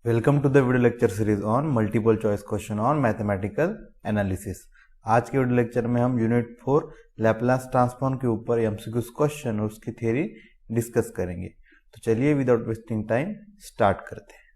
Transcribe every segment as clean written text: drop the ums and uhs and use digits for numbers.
Welcome to the video lecture series on multiple choice question on mathematical analysis. आज के video lecture में हम unit 4 Laplace transform के ऊपर एमसीक्यू क्वेश्चन और उसकी थ्योरी डिस्कस करेंगे। तो चलिए विदाउट वेस्टिंग टाइम स्टार्ट करते हैं।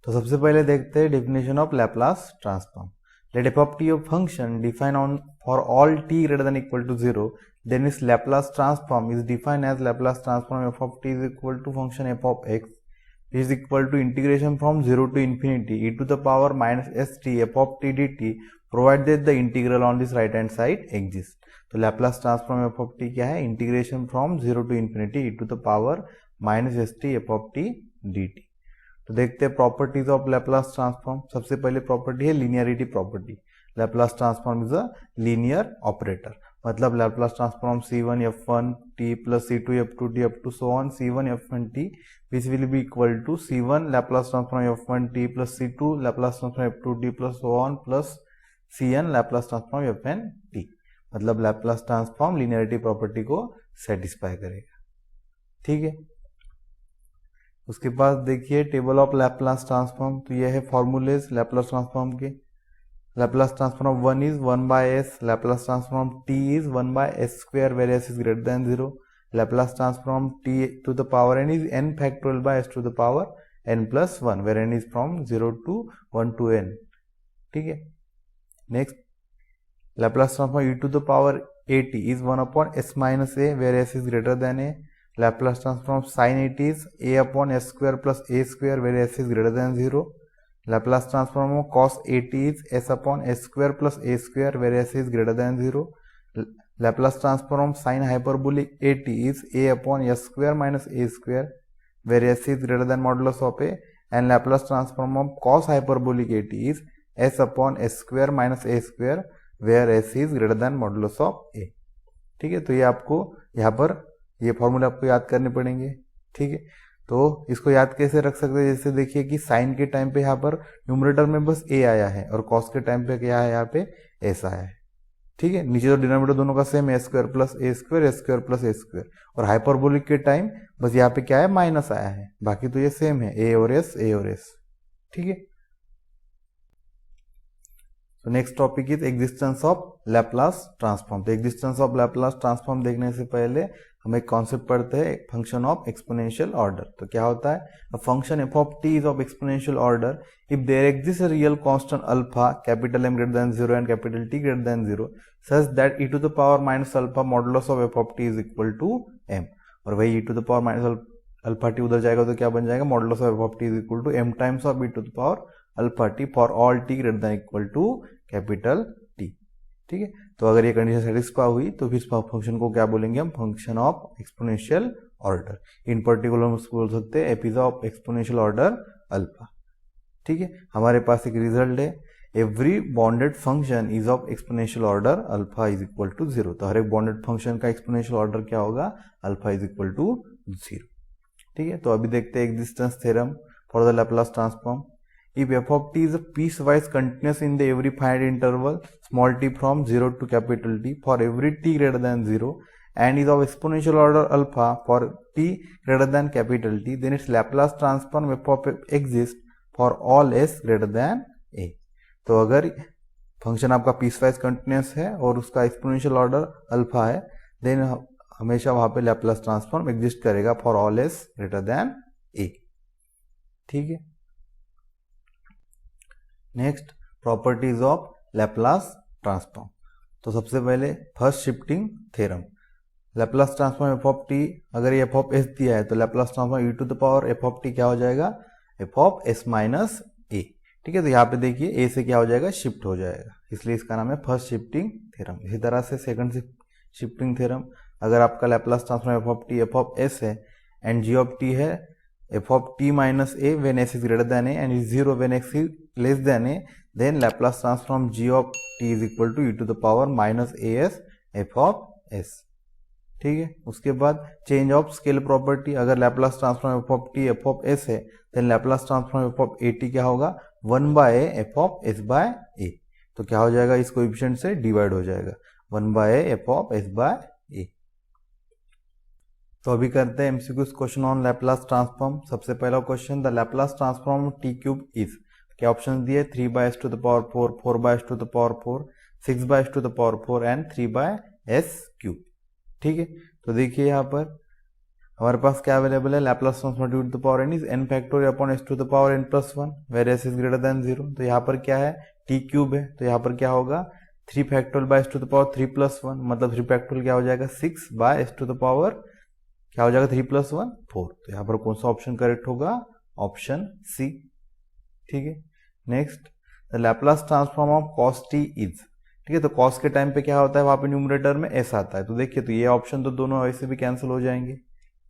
तो सबसे पहले देखते हैं definition of Laplace transform. Let F of T of function defined on for all T greater than equal to 0, then इस Laplace transform is defined as Laplace transform F of T is equal to function F of X is equal to integration from 0 to infinity e to the power minus S T F of T D T provided the integral on this right hand side exist. तो Laplace transform F of T क्या है? Integration from 0 to infinity e to the power minus S T F of T D T. तो देखते हैं properties of Laplace transform. सबसे पहले property है linearity property. Laplace transform is a linear operator, मतलब Laplace transform c1 f1 t plus c2 f2 t up to so on c1 f1 t which will be equal to c1 Laplace transform f1 t plus c2 Laplace transform f2 t plus so on plus cn Laplace transform fn t। मतलब Laplace transform linearity property को satisfy करेगा। ठीक है, उसके बाद देखिए table of Laplace transform. तो ये है फॉर्मूलेज लैप्लास ट्रांसफॉर्म के। Laplace transform 1 is 1 by S, Laplace transform t is 1 by S square where S is greater than 0, Laplace transform t to the power n is n factorial by s to the power n plus 1 where n is from 0 to 1 to n। ठीक है, next Laplace transform e to the power at is 1 upon s minus a where s is greater than a, Laplace transform sin it is a upon s square plus a square where s is greater than 0. Laplace transform of cos at is s upon s square plus a square where s is greater than 0. Laplace transform sin hyperbolic at is a upon s square minus a square where s is greater than modulus of a, and Laplace transform of cos hyperbolic at is s upon s square minus a square where s is greater than modulus of a। ठीक है, तो ये आपको यहाँ पर ये formula आपको याद करने पड़ेंगे। ठीक है, तो इसको याद कैसे रख सकते हैं? जैसे देखिए कि साइन के टाइम पे यहाँ पर न्यूमरेटर में बस a आया है और कॉस के टाइम पे क्या है? यहाँ पे s आया है। ठीक है, नीचे तो डिनोमिनेटर दोनों का सेम है, square plus A square plus A square, और हाइपरबोलिक के टाइम बस यहाँ पे क्या है? माइनस आया है, बाकी तो ये सेम है, ए और एस। ठीक है, तो next topic is existence of Laplace transform. तो एग्जिस्टेंस ऑफ लैप्लास ट्रांसफॉर्म देखने से पहले हम एक कॉन्सेप्ट पढ़ते हैं, फंक्शन ऑफ एक्सपोनेंशियल ऑर्डर। तो क्या होता है? A function F of T is of exponential order if there exist a real constant alpha capital M greater than 0 and capital T greater than 0 such that e to the power minus alpha modulus of F of T is equal to m। और वही e to the power minus alpha T उधर जाएगा तो क्या बन जाएगा? Modulus of F of T is equal to m times of e to the power alpha T for all T greater than equal to capital T. ठीक है, तो अगर ये कंडीशन सेटिस्फाई हुई तो फिर फंक्शन को क्या बोलेंगे हम? Function of exponential order. In particular हम उसको बोल सकते हैं एपिजा ऑफ एक्सपोनेंशियल ऑर्डर अल्फा। ठीक है, हमारे पास एक रिजल्ट है, every bounded function is of exponential order alpha is equal to 0। तो हर एक बॉन्डेड फंक्शन का एक्सपोनेंशियल ऑर्डर क्या होगा? Alpha is equal to 0। ठीक है, तो अभी देखते हैं existence theorem for the Laplace transform. If f of t is a piecewise continuous in the every finite interval small t from 0 to capital T for every t greater than 0 and is of exponential order alpha for t greater than capital T, then its Laplace transform f of x exists for all s greater than a। तो अगर function आपका piecewise continuous है और उसका exponential order alpha है, then हमेशा वहां पे लैप्लास ट्रांसफॉर्म एग्जिस्ट करेगा for all S greater than a। ठीक है, next properties of Laplace transform. तो सबसे पहले first shifting theorem. Laplace transform F of T, अगर ये एफ ऑफ एस दिया है तो Laplace transform e to the power F of T क्या हो जाएगा? F of S minus A. ठीक है, तो यहाँ पे देखिए ए से क्या हो जाएगा? शिफ्ट हो जाएगा, इसलिए इसका नाम है फर्स्ट शिफ्टिंग थ्योरम। इसी तरह से सेकंड शिफ्टिंग थ्योरम, अगर आपका Laplace transform F of S है एंड जी ऑफ टी है f of t minus a when s is greater than a and is 0 when x is less than a, then Laplace transform g of t is equal to e to the power minus as f of s। ठीक है, उसके बाद change of scale property, अगर Laplace transform F of T F of S है then Laplace transform F of A T क्या होगा? 1 by F of S by A, तो क्या हो जाएगा, इस कोएफिशिएंट से डिवाइड हो जाएगा 1 by F of S by A. तो अभी करते हैं MCQ question on Laplace transform. सबसे पहला question, the Laplace transform T cube is, क्या ऑप्शन दिए 3 by S to the power 4, 4 by S to the power 4, 6 by S to the power 4 and 3 by S cube. ठीक है, तो देखिए यहाँ पर हमारे पास क्या अवेलेबल है, Laplace transform to the power N is N factorial upon S to the power N plus 1 where S is greater than 0। तो यहाँ पर क्या है, टी क्यूब है, तो यहाँ पर क्या होगा 3 factorial by S to the power 3 plus 1, मतलब 3 फैक्टोरियल क्या हो जाएगा 6 by S to the power क्या हो जाएगा 3 प्लस 1 4। तो यहाँ पर कौन सा ऑप्शन करेक्ट होगा, ऑप्शन सी। ठीक है, next, the Laplace transform of cos T is, ठीक है, तो कॉस के टाइम पे क्या होता है, वहां पे न्यूमरेटर में एस आता है, तो देखिए तो ये ऑप्शन तो दोनों ऐसे भी कैंसिल हो जाएंगे।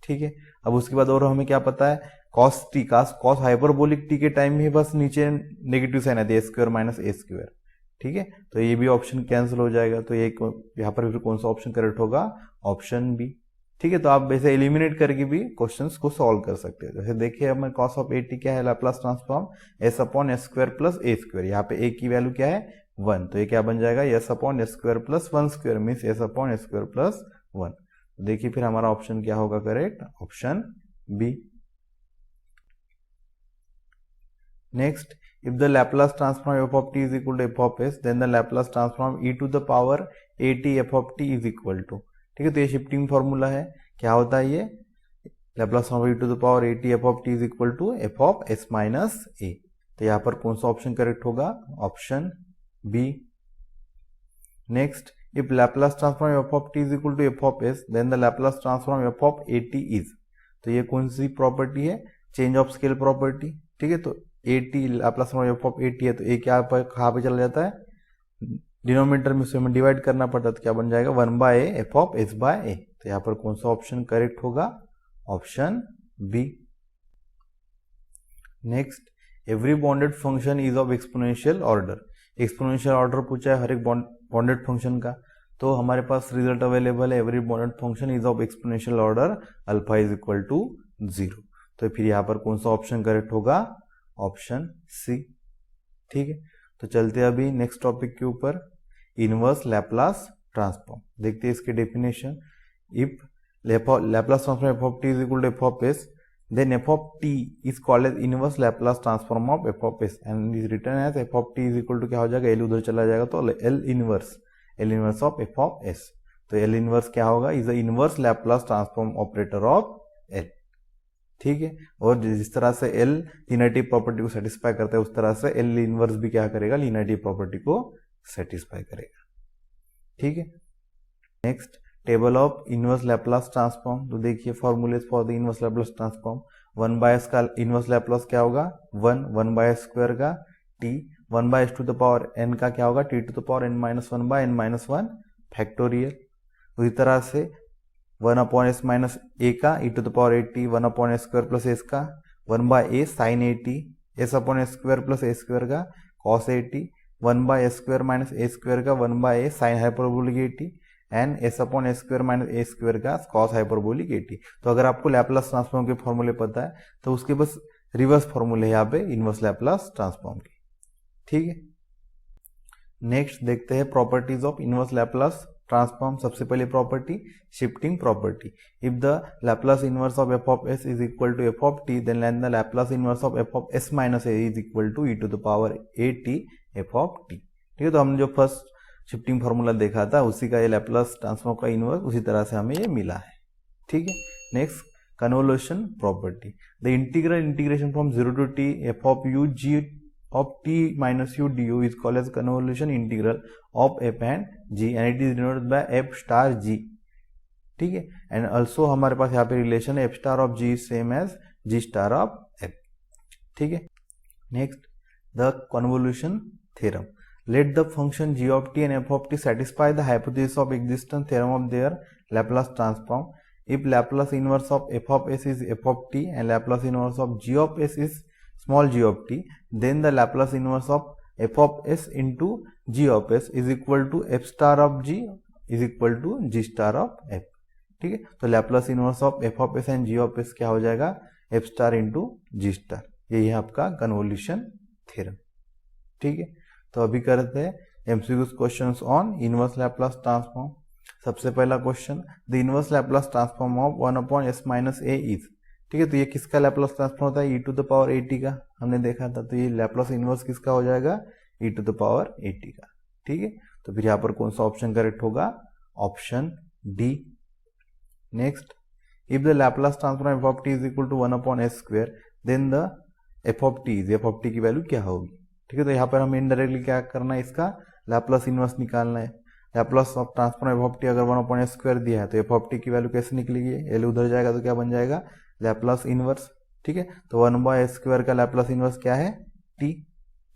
ठीक है, अब उसके बाद और हमें क्या पता है, कॉस टी का कॉस हाइपरबोलिक टी के टाइम में बस नीचे नेगेटिव साइन है, ए स्क्वायर माइनस ए स्क्वायर। ठीक है, तो ये भी ऑप्शन कैंसिल हो जाएगा, तो ये यहाँ पर फिर कौन सा ऑप्शन करेक्ट होगा, ऑप्शन बी। ठीक है, तो आप वैसे एलिमिनेट करके भी क्वेश्चंस को सॉल्व कर सकते हैं। जैसे देखिए हमें कॉस ऑफ ए टी क्या है, Laplace transform S upon S square plus A square, यहाँ पे ए की वैल्यू क्या है 1, तो ये क्या बन जाएगा S upon S square plus 1 square means S upon S square plus 1। देखिए फिर हमारा ऑप्शन क्या होगा correct, option B. Next, if the Laplace transform f of t is equal to f of s, then the Laplace transform e to the power at f of t is equal to, ठीक है, तो ये shifting formula है, क्या होता है ये Laplace transform e to the power at f of t is equal to f of s minus a, तो यहाँ पर कौन सा ऑप्शन करेक्ट होगा, option B. Next, if Laplace transform f of t is equal to f of s, then the Laplace transform f of at is, तो ये कौन सी property है, चेंज ऑफ स्केल प्रॉपर्टी। ठीक है, तो at Laplace transform F of at है, तो ए क्या पर कहाँ पे चला जाता है, डिनोमिनेटर में उसे हमें डिवाइड करना पड़ता है, तो क्या बन जाएगा 1 by A F of S by A, तो यहाँ पर कौन सा ऑप्शन करेक्ट होगा, option B. Next, every bounded function is of exponential order, exponential order पूछा है हर एक बॉन्डेड फंक्शन का, तो हमारे पास रिजल्ट अवेलेबल है, every bounded function is of exponential order alpha is equal to 0, तो फिर यहाँ पर कौन सा ऑप्शन करेक्ट होगा, ऑप्शन सी। ठीक है, तो चलते हैं अभी नेक्स्ट टॉपिक के ऊपर, इनवर्स लैप्लास ट्रांसफॉर्म। देखते हैं इसके definition, if Laplace transform F of T is equal to F of S, then F of T is called as inverse Laplace transform of F of S and is written as F of T is equal to क्या हो जाएगा, L उधर चला जाएगा तो L inverse of F of S, तो L inverse क्या होगा, is the inverse Laplace transform operator of L. ठीक है, और जिस तरह से एल लीनियरिटी प्रॉपर्टी को सेटिस्फाई करता है, उस तरह से एल इनवर्स भी क्या करेगा, लीनियरिटी प्रॉपर्टी को सेटिस्फाई करेगा। ठीक है, next, table of inverse Laplace transform, तो देखिए formulae for the inverse Laplace transform, 1 by S का इनवर्स लैप्लास क्या होगा 1 बाय एस स्क्वायर का T, 1 by S to the power N का क्या होगा T to the power N minus 1 by N minus 1 factorial, उसी तरह से 1 अपॉन एस माइनस ए का E to the power A T, 1 upon S square plus S का 1 by A sine A T, S upon S square plus A square का cos A T, 1 by S square minus A square का 1 by A sine hyperbolic A T and S upon S square minus A square का cos hyperbolic A T. तो अगर आपको Laplace transform के फॉर्मूले पता है तो उसके बस रिवर्स फॉर्मूले यहाँ पे इनवर्स लैप्लास ट्रांसफॉर्म की। ठीक है, नेक्स्ट देखते हैं properties of inverse Laplace transform. सबसे पहले property shifting property, if the Laplace inverse of F of S is equal to F of T then the Laplace inverse of F of S minus A is equal to E to the power A T F of T. ठीक है, तो हमने जो first shifting formula देखा था उसी का ये लैप्लास ट्रांसफॉर्म का इनवर्स उसी तरह से हमें ये मिला है। ठीक है, next convolution property, the integration from 0 to T F of U G of t minus u du is called as convolution integral of f and g and it is denoted by f star g। ठीक है, and also हमारे पास यहाँ पे relation है f star of g is same as g star of f। ठीक है, next the convolution theorem, let the function g of t and f of t satisfy the hypothesis of existence theorem of their Laplace transform if Laplace inverse of f of s is f of t and Laplace inverse of g of s is small g of t, then the Laplace inverse of f of s into g of s is equal to f star of g is equal to g star of f। ठीक है, तो Laplace inverse of f of s and g of s क्या हो जाएगा f star into g star, यही है आपका convolution theorem. ठीक है, तो अभी करते हैं MCQ questions on inverse Laplace transform. सबसे पहला question, the inverse Laplace transform of 1/s - a is. ठीक है, तो ये किसका लैप्लास ट्रांसफॉर्म होता है, e⁻ at का, हमने देखा था। तो ये लैप्लास इनवर्स किसका हो जाएगा, e⁻ at का। ठीक है, तो फिर यहाँ पर कौन सा ऑप्शन करेक्ट होगा, option D. Next, if the Laplace transform f of t is equal to 1/s², then the f of t की वैल्यू क्या होगी। ठीक है, तो यहाँ पर हमें इनडायरेक्टली क्या करना है, इसका लैप्लास इनवर्स निकालना है। Laplace of transform f of t अगर 1/s² दिया है तो f of t की वैल्यू कैसे निकलेगी, एल उधर जाएगा तो क्या बन जाएगा, लैप्लास इनवर्स। ठीक है, तो 1/s² का लैप्लास इनवर्स क्या है, t।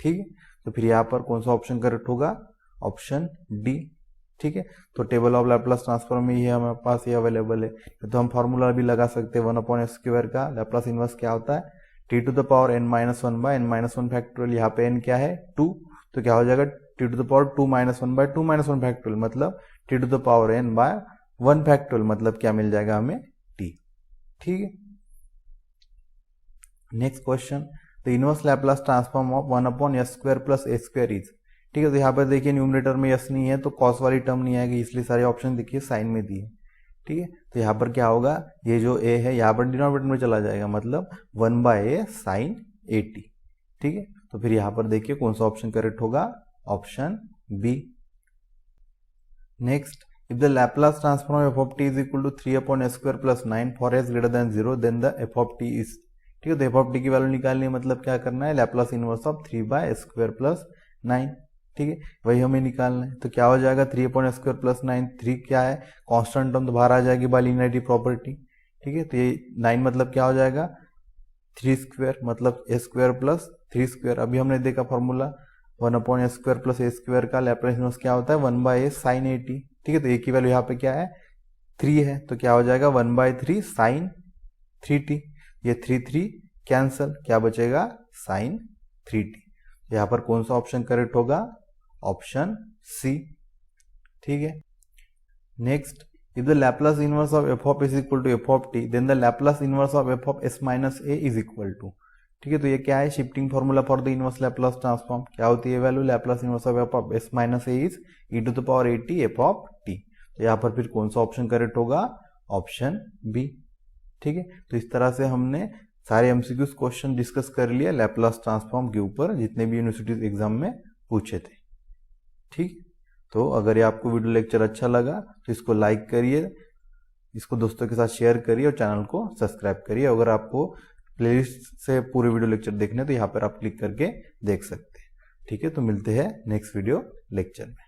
ठीक है, तो फिर यहाँ पर कौन सा ऑप्शन करेक्ट होगा, ऑप्शन डी। ठीक है, तो टेबल ऑफ लैप्लास ट्रांसफॉर्म में ये हमारे पास ये अवेलेबल है, तो हम फार्मूला भी लगा सकते हैं। 1/s² का लैप्लास इनवर्स क्या होता है, t⁻n−1/n−1 फैक्टोरियल। यहाँ पे n क्या है, 2, तो क्या हो जाएगा t⁻2−1/2−1 फैक्टोरियल, मतलब t⁻n/1 फैक्टोरियल, मतलब क्या मिल जाएगा हमें, t। ठीक है, next question, the inverse Laplace transform of 1/s² + a² is. ठीक है, तो यहाँ पर देखिए न्यूमरेटर में यस नहीं है तो कॉस वाली टर्म नहीं आएगी, इसलिए सारे ऑप्शन देखिए साइन में दिए। ठीक है, तो यहाँ पर क्या होगा, ये जो a है यहाँ पर डिनोमिनेटर में चला जाएगा, मतलब 1/a sin at। ठीक है, तो फिर यहाँ पर देखिए कौन सा ऑप्शन करेक्ट होगा, option B. Next, if the Laplace transform f of t is equal to 3/s² + 9 for s greater than 0, then the f of t is। ठीक है, तो f of t की वैल्यू निकालनी है, मतलब क्या करना है, लैप्लास इनवर्स ऑफ 3/s² + 9। ठीक है, वही हमें निकालना है, तो क्या हो जाएगा 3/s² + 9, 3 क्या है, कांस्टेंट टर्म तो बाहर आ जाएगी बाय लीनियरिटी प्रॉपर्टी। ठीक है, तो ये 9 मतलब क्या हो जाएगा, 3² मतलब a² + 3²। अभी हमने देखा फॉर्मूला 1/s² + a² का लैप्लास इनवर्स क्या होता है, 1/a sin at। ठीक है, तो a की वैल्यू यहाँ पे क्या है, 3 है, तो क्या हो जाएगा 1/3 sin 3t। ये 3 कैंसल, क्या बचेगा, sin 3t। यहाँ पर कौन सा ऑप्शन करेक्ट होगा, ऑप्शन सी। ठीक है, next, if the Laplace inverse of f of s equal to f of t, then the Laplace inverse of f of s - a is equal to. ठीक है, तो ये क्या है, shifting formula for the inverse Laplace transform. क्या होती है value, Laplace inverse of f of s - a is e⁻at f of t। तो यहाँ पर फिर कौन सा ऑप्शन करेक्ट होगा, ऑप्शन बी। ठीक है, तो इस तरह से हमने सारे एमसीक्यू क्वेश्चन डिस्कस कर लिया लैप्लास ट्रांसफॉर्म के ऊपर, जितने भी यूनिवर्सिटीज एग्जाम में पूछे थे। ठीक, तो अगर ये आपको वीडियो लेक्चर अच्छा लगा तो इसको लाइक करिए, इसको दोस्तों के साथ शेयर करिए और चैनल को सब्सक्राइब करिए। अगर आपको प्लेलिस्ट से पूरे वीडियो लेक्चर देखने तो यहाँ पर आप क्लिक करके देख सकते हैं। ठीक है, तो मिलते हैं नेक्स्ट वीडियो लेक्चर में।